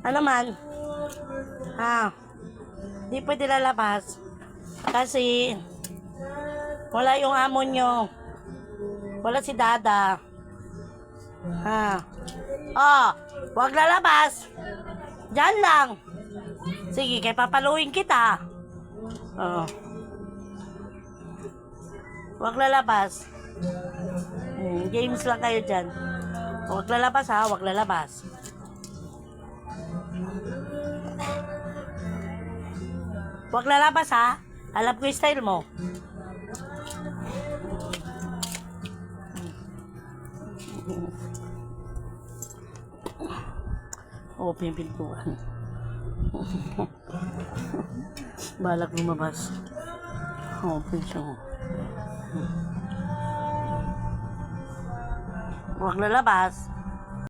Ano man? Ha? Di pwede lalabas. Kasi wala yung amo nyo. Wala si Dada. Ha? Oh, wag lalabas. Diyan lang. Sige, kay papaluin kita. Oh. Wag lalabas. Games lang kayo dyan. Wag lalabas ha, wag lalabas. Wag lalabas ha. Alam ko yung style mo. Open yung pintuan. Balak lumabas. Open siya. Huwag lalabas.